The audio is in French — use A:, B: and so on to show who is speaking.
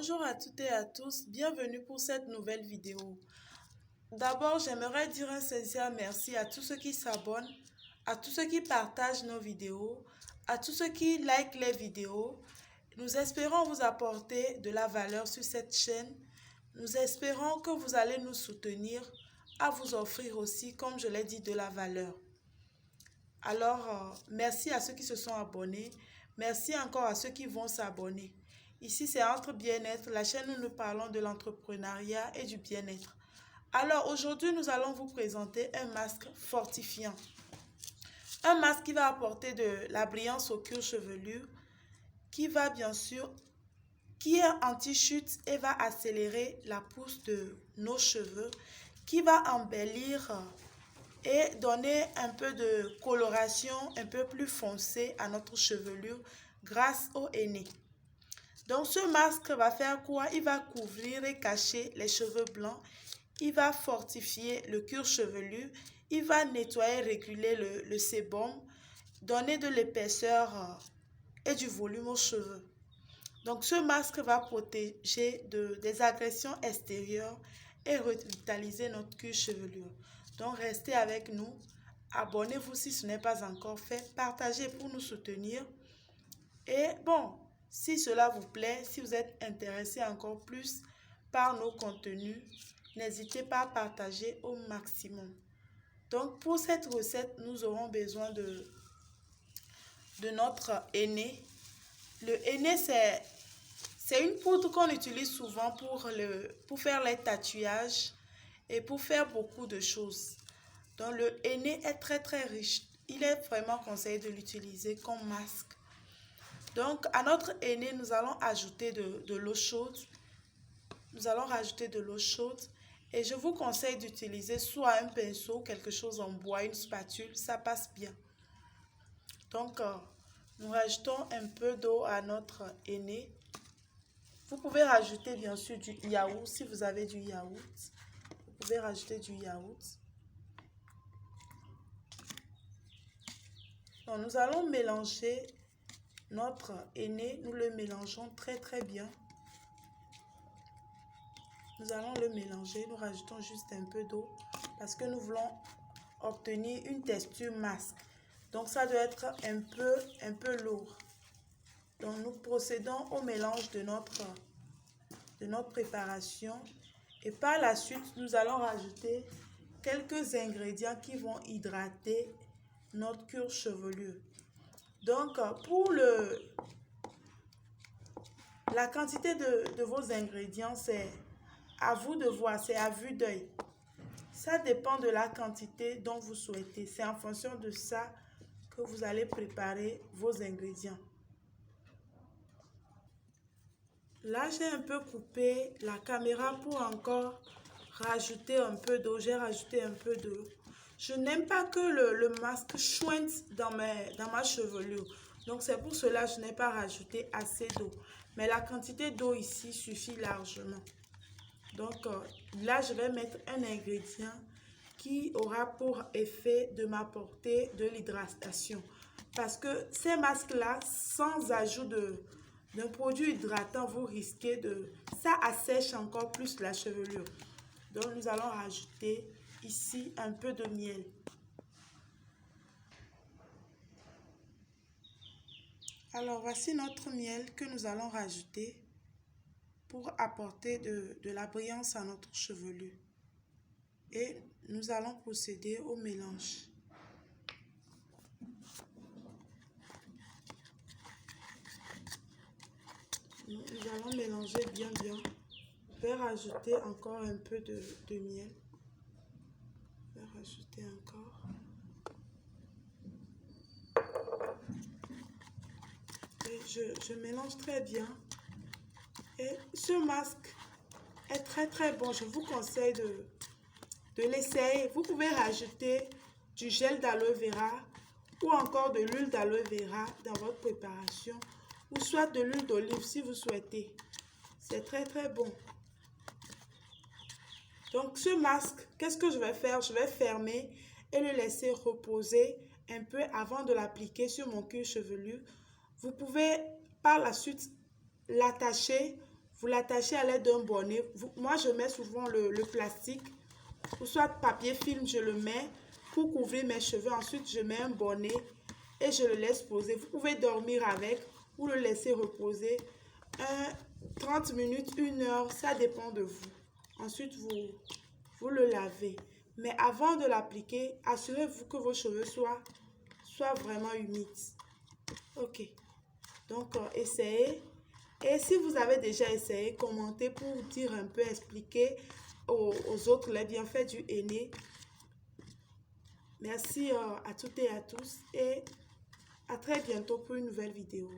A: Bonjour à toutes et à tous, bienvenue pour cette nouvelle vidéo. D'abord, j'aimerais dire un sincère merci à tous ceux qui s'abonnent, à tous ceux qui partagent nos vidéos, à tous ceux qui likent les vidéos. Nous espérons vous apporter de la valeur sur cette chaîne. Nous espérons que vous allez nous soutenir à vous offrir aussi, comme je l'ai dit, de la valeur. Alors, merci à ceux qui se sont abonnés. Merci encore à ceux qui vont s'abonner. Ici, c'est Entre Bien-être, la chaîne où nous parlons de l'entrepreneuriat et du bien-être. Alors, aujourd'hui, nous allons vous présenter un masque fortifiant. Un masque qui va apporter de la brillance au cuir chevelu, qui va bien sûr, qui est anti-chute et va accélérer la pousse de nos cheveux, qui va embellir et donner un peu de coloration un peu plus foncée à notre chevelure grâce au henné. Donc ce masque va faire quoi? Il va couvrir et cacher les cheveux blancs, il va fortifier le cuir chevelu, il va nettoyer, réguler le sébum, donner de l'épaisseur et du volume aux cheveux. Donc ce masque va protéger des agressions extérieures et revitaliser notre cuir chevelu. Donc restez avec nous, abonnez-vous si ce n'est pas encore fait, partagez pour nous soutenir. Et bon, si cela vous plaît, si vous êtes intéressé encore plus par nos contenus, n'hésitez pas à partager au maximum. Donc pour cette recette, nous aurons besoin de notre henné. Le henné, c'est une poudre qu'on utilise souvent pour faire les tatouages et pour faire beaucoup de choses. Donc le henné est très riche. Il est vraiment conseillé de l'utiliser comme masque. Donc à notre henné, nous allons ajouter de l'eau chaude. Nous allons rajouter de l'eau chaude. Et je vous conseille d'utiliser soit un pinceau, quelque chose en bois, une spatule, ça passe bien. Donc nous rajoutons un peu d'eau à notre henné. Vous pouvez rajouter bien sûr du yaourt si vous avez du yaourt. Vous pouvez rajouter du yaourt. Donc, nous allons mélanger notre henné. Nous le mélangeons très bien. Nous allons le mélanger. Nous rajoutons juste un peu d'eau parce que nous voulons obtenir une texture masque. Donc ça doit être un peu lourd. Donc nous procédons au mélange de notre préparation. Et par la suite, nous allons rajouter quelques ingrédients qui vont hydrater notre cuir chevelu. Donc, pour la quantité de vos ingrédients, c'est à vous de voir, c'est à vue d'œil. Ça dépend de la quantité dont vous souhaitez. C'est en fonction de ça que vous allez préparer vos ingrédients. Là, j'ai un peu coupé la caméra pour encore rajouter un peu d'eau. J'ai rajouté un peu d'eau. Je n'aime pas que le masque chointe dans ma chevelure. Donc, c'est pour cela que je n'ai pas rajouté assez d'eau. Mais la quantité d'eau ici suffit largement. Donc, là, je vais mettre un ingrédient qui aura pour effet de m'apporter de l'hydratation. Parce que ces masques-là, sans ajout d'un produit hydratant, vous risquez ça assèche encore plus la chevelure. Donc, nous allons rajouter ici un peu de miel. Alors, voici notre miel que nous allons rajouter pour apporter de la brillance à notre chevelure. Et nous allons procéder au mélange. Nous allons mélanger bien. Je vais rajouter encore un peu de miel. Je vais rajouter encore. Et je mélange très bien. Et ce masque est très bon. Je vous conseille de l'essayer. Vous pouvez rajouter du gel d'aloe vera ou encore de l'huile d'aloe vera dans votre préparation, ou soit de l'huile d'olive si vous souhaitez. C'est très bon. Donc ce masque, qu'est-ce que je vais faire? Je vais fermer et le laisser reposer un peu avant de l'appliquer sur mon cuir chevelu. Vous pouvez par la suite l'attacher, Vous l'attachez à l'aide d'un bonnet. Moi, je mets souvent le plastique, ou soit papier film, je le mets pour couvrir mes cheveux. Ensuite, je mets un bonnet et je le laisse poser. Vous pouvez dormir avec ou le laisser reposer 30 minutes, 1 heure, ça dépend de vous. Ensuite, vous le lavez. Mais avant de l'appliquer, assurez-vous que vos cheveux soient vraiment humides. Ok. Donc, essayez. Et si vous avez déjà essayé, commentez pour dire un peu, expliquer aux autres les bienfaits du henné. Merci à toutes et à tous et à très bientôt pour une nouvelle vidéo.